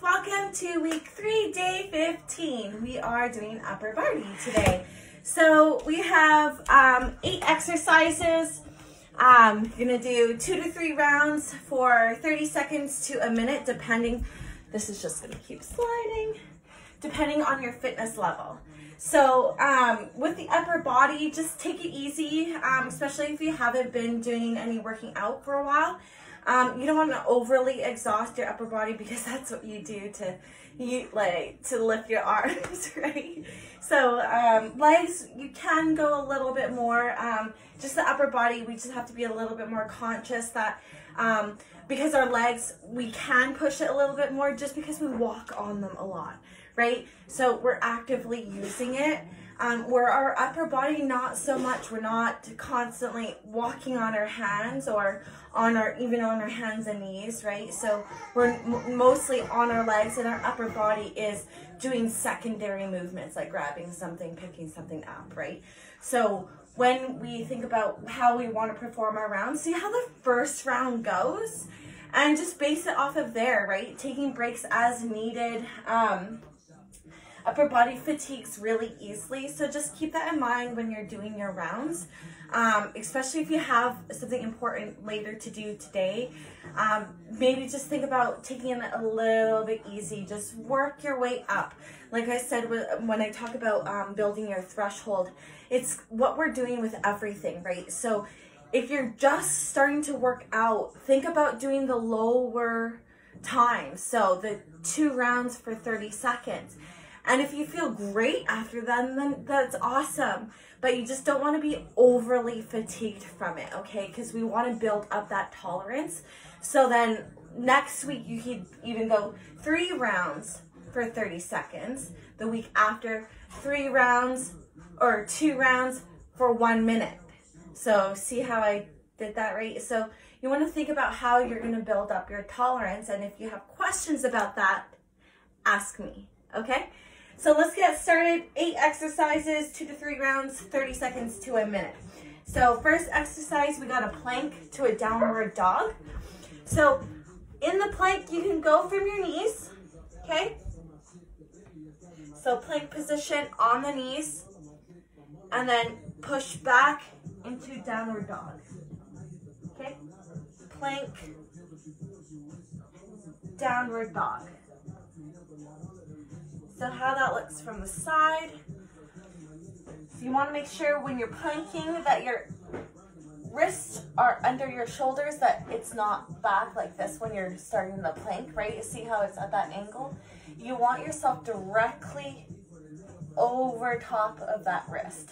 Welcome to week 3, day 15. We are doing upper body today. So we have 8 exercises. You're gonna do 2 to 3 rounds for 30 seconds to a minute, depending. This is just gonna keep sliding, depending on your fitness level. So with the upper body, just take it easy, especially if you haven't been doing any working out for a while. You don't want to overly exhaust your upper body because that's what you do to lift your arms, right? So legs, you can go a little bit more. Just the upper body, we just have to be a little bit more conscious that because our legs, we can push it a little bit more just because we walk on them a lot, right? So we're actively using it. Where our upper body, not so much. We're not constantly walking on our hands or even on our hands and knees, right? So we're mostly on our legs, and our upper body is doing secondary movements like grabbing something, picking something up, right? So when we think about how we want to perform our rounds, see how the first round goes and just base it off of there, right? Taking breaks as needed. Upper body fatigues really easily, so just keep that in mind when you're doing your rounds, especially if you have something important later to do today. Maybe just think about taking it a little bit easy. Just work your way up. Like I said, when I talk about building your threshold, it's what we're doing with everything, right? So if you're just starting to work out, think about doing the lower time, so the 2 rounds for 30 seconds. And if you feel great after them, then that's awesome. But you just don't want to be overly fatigued from it, okay? Because we want to build up that tolerance. So then next week, you could even go 3 rounds for 30 seconds. The week after, 3 rounds or 2 rounds for 1 minute. So see how I did that, right? So you want to think about how you're going to build up your tolerance. And if you have questions about that, ask me, okay? So let's get started. 8 exercises, 2 to 3 rounds, 30 seconds to a minute. So first exercise, we got a plank to a downward dog. So in the plank, you can go from your knees, okay? So plank position on the knees, and then push back into downward dog, okay? Plank, downward dog. So how that looks from the side. So you want to make sure when you're planking that your wrists are under your shoulders, that it's not back like this when you're starting the plank, right? You see how it's at that angle? You want yourself directly over top of that wrist,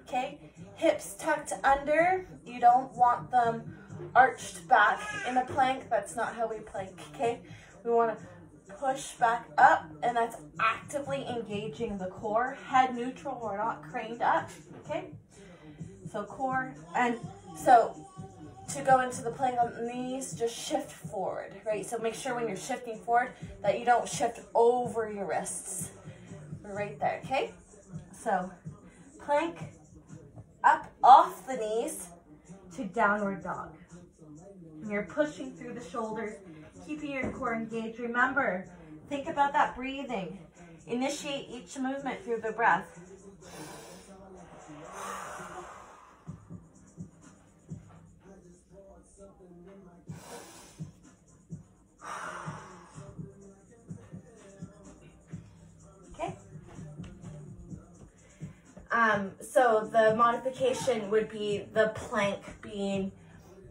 okay? Hips tucked under. You don't want them arched back in a plank. That's not how we plank, okay? We want to push back up, and that's actively engaging the core. Head neutral, we're not craned up, okay? So core, and so to go into the plank on the knees, just shift forward, right? So make sure when you're shifting forward that you don't shift over your wrists. We're right there, okay? So plank up off the knees to downward dog. And you're pushing through the shoulders, keeping your core engaged. Remember, think about that breathing. Initiate each movement through the breath. Okay. So the modification would be the plank being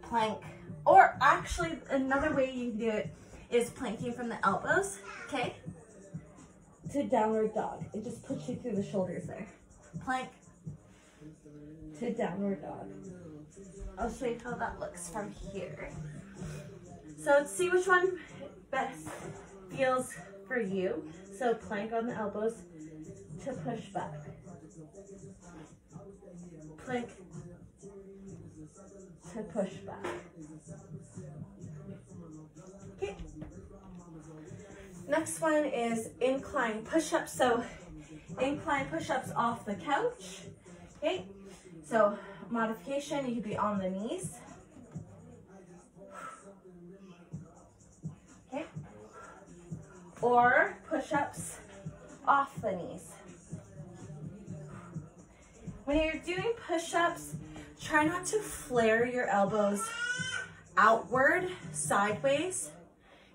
plank. Or actually, another way you can do it is planking from the elbows, okay, to downward dog. It just puts you through the shoulders there. Plank to downward dog. I'll show you how that looks from here. So let's see which one best feels for you. So plank on the elbows to push back. Plank to push back. Okay. Next one is incline push-ups. So incline push-ups off the couch. Okay. So modification, you could be on the knees. Okay. or push-ups off the knees. When you're doing push-ups, try not to flare your elbows outward, sideways,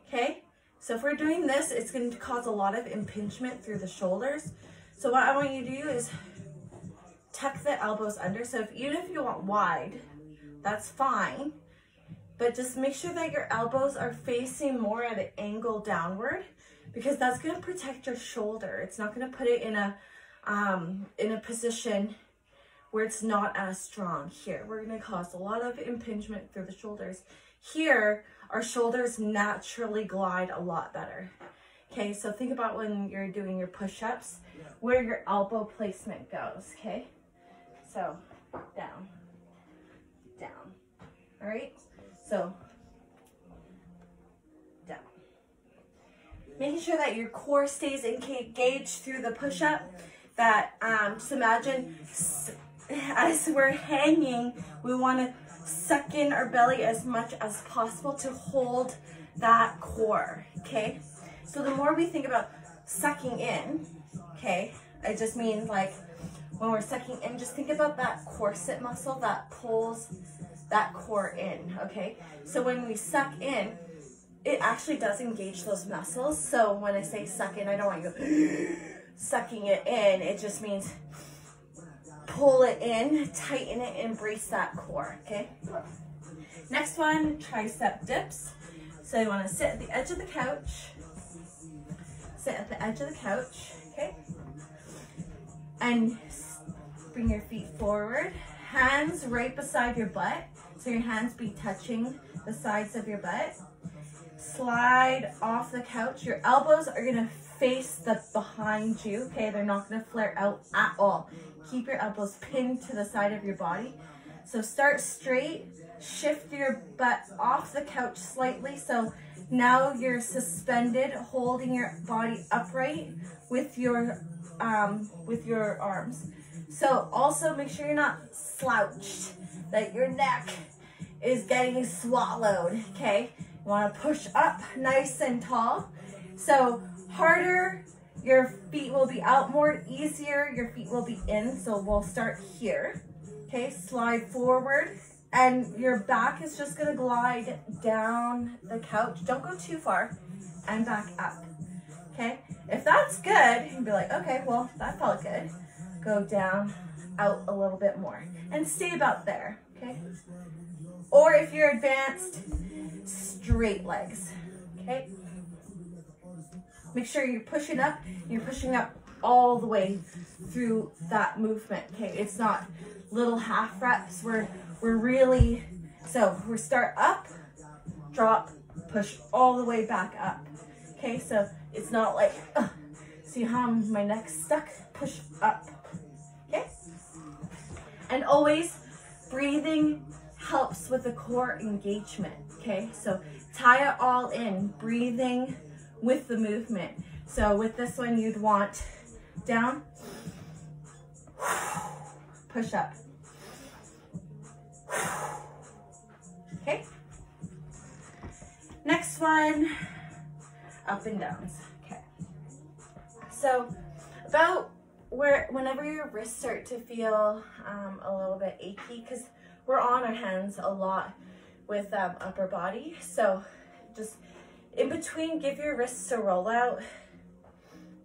okay? So if we're doing this, it's going to cause a lot of impingement through the shoulders. So what I want you to do is tuck the elbows under. So even if you want wide, that's fine. But just make sure that your elbows are facing more at an angle downward, because that's going to protect your shoulder. It's not going to put it in a position where it's not as strong. Here, we're going to cause a lot of impingement through the shoulders. Here, our shoulders naturally glide a lot better. Okay, so think about when you're doing your push-ups, where your elbow placement goes, okay? So, down, down, all right? So, down. Making sure that your core stays engaged through the push-up. That, just imagine as we're hanging, we want to suck in our belly as much as possible to hold that core, okay? So the more we think about sucking in, okay, I just mean like when we're sucking in, just think about that corset muscle that pulls that core in, okay? So when we suck in, it actually does engage those muscles. So when I say suck in, I don't want you sucking it in. It just means pull it in, tighten it, and brace that core, okay? Next one, tricep dips. So you want to sit at the edge of the couch. Sit at the edge of the couch, okay? And bring your feet forward. Hands right beside your butt. So your hands be touching the sides of your butt. Slide off the couch. Your elbows are going to face the behind you, okay? They're not going to flare out at all. Keep your elbows pinned to the side of your body. So start straight. Shift your butt off the couch slightly. So now you're suspended, holding your body upright with your arms. So also make sure you're not slouched, that your neck is getting swallowed, okay? You want to push up nice and tall. So harder, your feet will be out, more easier, your feet will be in. So we'll start here, okay? Slide forward, and your back is just going to glide down the couch. Don't go too far, and back up, okay? If that's good, you'll be like, okay, well, that felt good. Go down, out a little bit more, and stay about there, okay? Or if you're advanced, straight legs, okay? Make sure you're pushing up all the way through that movement, okay? It's not little half reps. We're really, so we start up, drop, push all the way back up, okay? So it's not like, see how my neck's stuck? Push up, okay? And always breathing helps with the core engagement, okay? So tie it all in, breathing with the movement. So with this one, you'd want down, push up, okay? Next one, up and downs, okay? So about whenever your wrists start to feel a little bit achy, because we're on our hands a lot with upper body, so just in between, give your wrists a roll out,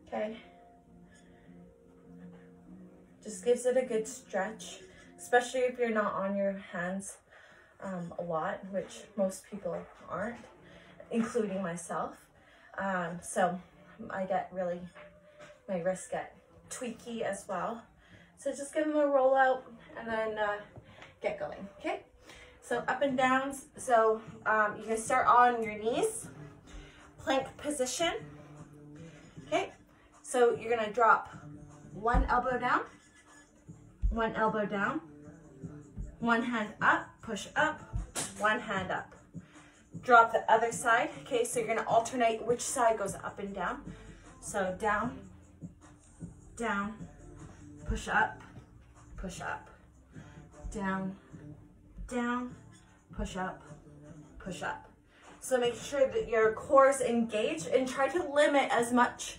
okay? Just gives it a good stretch, especially if you're not on your hands a lot, which most people aren't, including myself. So I get really, my wrists get tweaky as well. So just give them a roll out and then get going, okay? So up and downs, so you can start on your knees, plank position, okay? So you're gonna drop one elbow down, one hand up, push up, one hand up. Drop the other side, okay? So you're gonna alternate which side goes up and down. So down, down, push up, down, down, push up, So make sure that your core is engaged and try to limit as much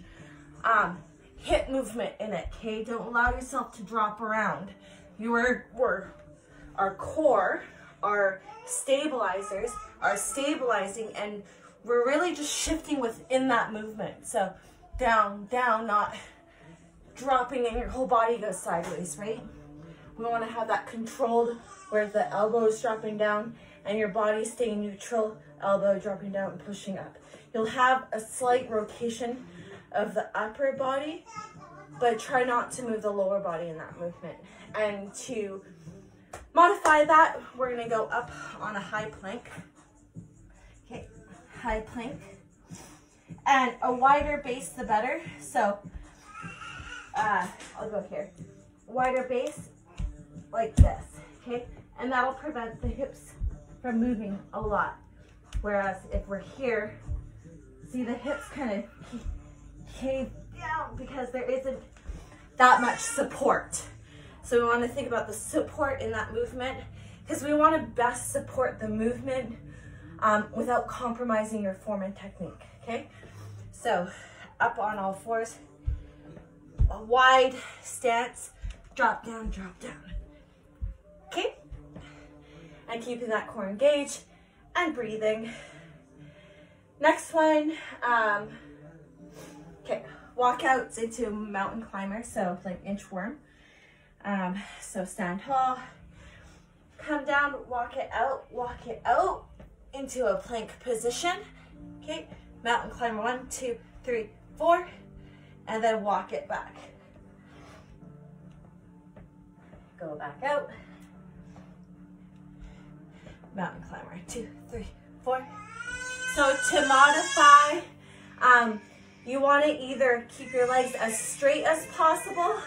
hip movement in it, okay? Don't allow yourself to drop around. Our core, our stabilizers are stabilizing, and we're really just shifting within that movement. So down, down, not dropping and your whole body goes sideways, right? We want to have that controlled where the elbow is dropping down and your body staying neutral, elbow dropping down and pushing up. You'll have a slight rotation of the upper body, but try not to move the lower body in that movement. And to modify that, we're going to go up on a high plank. Okay, high plank. And a wider base, the better. So I'll go here. Wider base, like this, okay? And that'll prevent the hips from moving a lot. Whereas if we're here, see the hips kind of cave down because there isn't that much support. So we want to think about the support in that movement, because we want to best support the movement without compromising your form and technique, okay? So up on all fours, a wide stance, drop down, okay? And keeping that core engaged and breathing. Next one, okay, walkouts into mountain climber, so like inchworm. So stand tall, come down, walk it out into a plank position. Okay, mountain climber, 1, 2, 3, 4, and then walk it back. Go back out. Mountain climber, 2, 3, 4. So to modify, you want to either keep your legs as straight as possible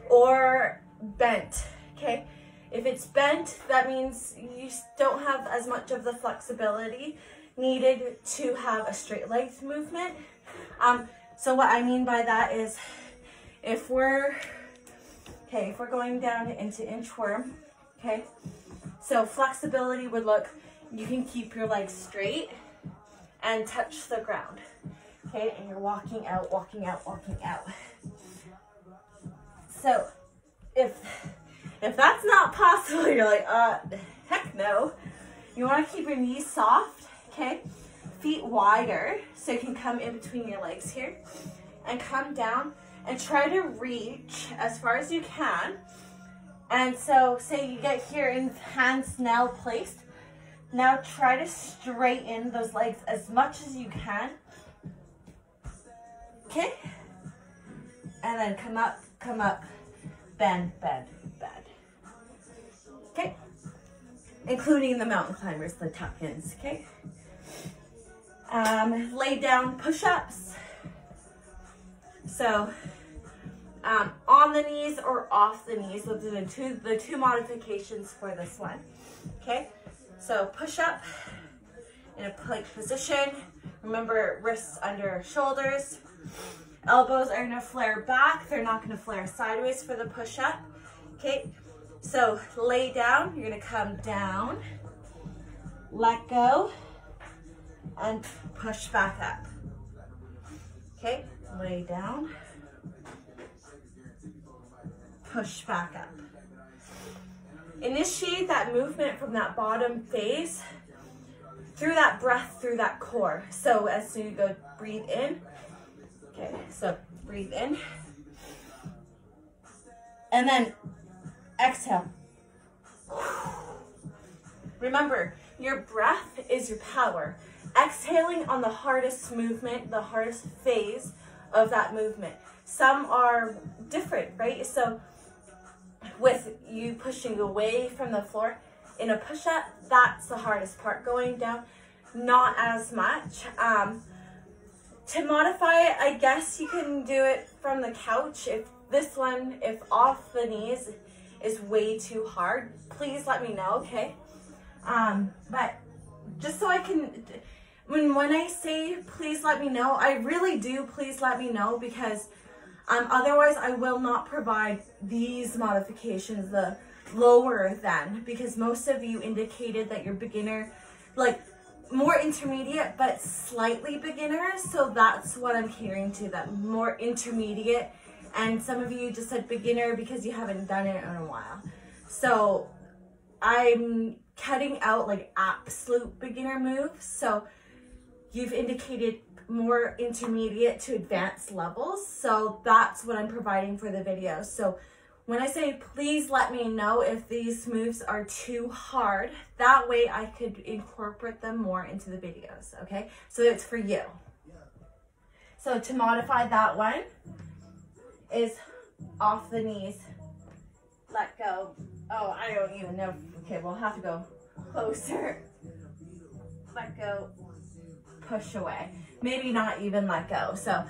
or bent, okay? If it's bent, that means you don't have as much of the flexibility needed to have a straight leg movement. So what I mean by that is if we're going down into inchworm, okay? So flexibility would look, you can keep your legs straight and touch the ground, okay? And you're walking out. So if that's not possible, you're like, heck no. You want to keep your knees soft, okay? Feet wider, so you can come in between your legs here and come down and try to reach as far as you can. And so say you get here and hands now placed. Now try to straighten those legs as much as you can. Okay? And then come up, bend. Okay? Including the mountain climbers, the tuck-ins, okay? Lay down push-ups. So, on the knees or off the knees, those are the two modifications for this one, okay? So push up in a plank position. Remember, wrists under shoulders. Elbows are gonna flare back. They're not gonna flare sideways for the push up, okay? So lay down, you're gonna come down, let go, and push back up, okay? Lay down, push back up. Initiate that movement from that bottom phase through that breath, through that core. So as you go, breathe in. Okay, so breathe in. And then exhale. Remember, your breath is your power. Exhaling on the hardest movement, the hardest phase of that movement. Some are different, right? So with you pushing away from the floor in a push-up, that's the hardest part. Going down, not as much. To modify it, I guess you can do it from the couch. If this one, if off the knees is way too hard, please let me know, okay? But just so I can, when I say please let me know, I really do please let me know, because otherwise I will not provide these modifications, the lower than, because most of you indicated that you're beginner, like more intermediate, but slightly beginner. So that's what I'm hearing to them, more intermediate. And some of you just said beginner because you haven't done it in a while. So I'm cutting out like absolute beginner moves. So you've indicated more intermediate to advanced levels. So that's what I'm providing for the video. So when I say, please let me know if these moves are too hard, that way I could incorporate them more into the videos, okay? So it's for you. So to modify that one is off the knees, let go. Oh, I don't even know. Okay, we'll have to go closer. Let go, push away. Maybe not even let go. So,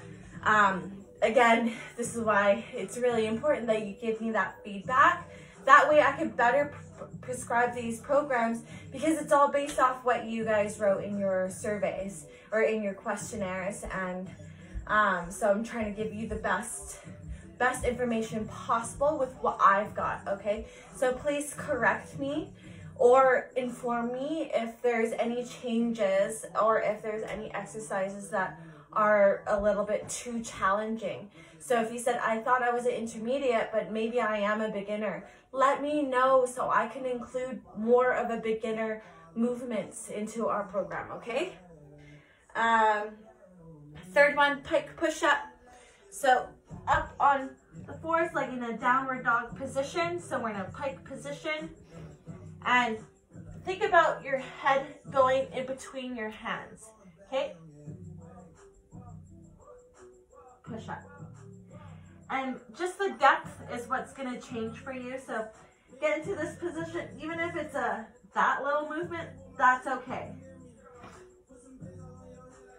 again, this is why it's really important that you give me that feedback. That way I can better prescribe these programs, because it's all based off what you guys wrote in your surveys or in your questionnaires. And so I'm trying to give you the best information possible with what I've got, okay? So please correct me or inform me if there's any changes or if there's any exercises that are a little bit too challenging. So if you said, I thought I was an intermediate, but maybe I am a beginner, let me know so I can include more of a beginner movements into our program, okay? Third one, pike push-up. So up on the fourth, like in a downward dog position. So we're in a pike position. And think about your head going in between your hands, okay? Push up. And just the depth is what's going to change for you. So get into this position, even if it's that little movement, that's okay.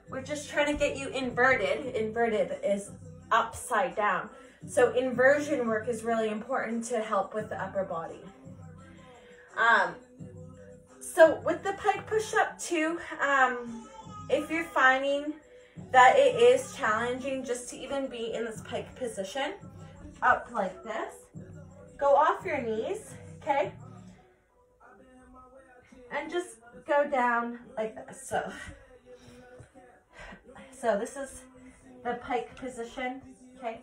We're just trying to get you inverted. Inverted is upside down. So inversion work is really important to help with the upper body. So with the pike push-up too, if you're finding that it is challenging just to even be in this pike position, up like this, go off your knees, okay? And just go down like this. So this is the pike position, okay?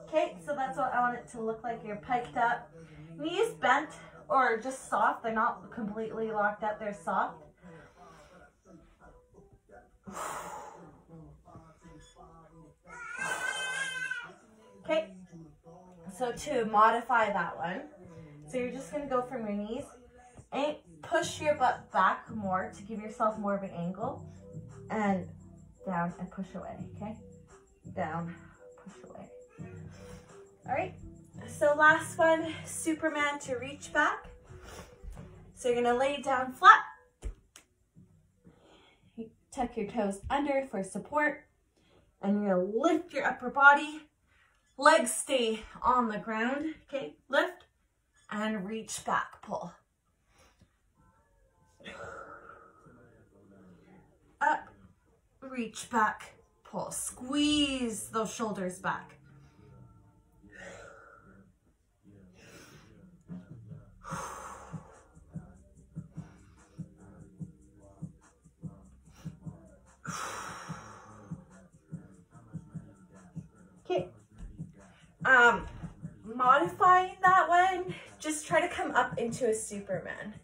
Okay, so that's what I want it to look like. You're piked up, knees bent or just soft. They're not completely locked up, they're soft. Okay, so to modify that one, so you're just gonna go from your knees and push your butt back more to give yourself more of an angle, and down and push away, okay? Down, push away. All right, so last one, Superman to reach back. So you're gonna lay down flat. You tuck your toes under for support, and you're gonna lift your upper body. Legs stay on the ground, okay? Lift and reach back, pull. Up, reach back, pull. Squeeze those shoulders back. Okay. Modifying that one, just try to come up into a Superman.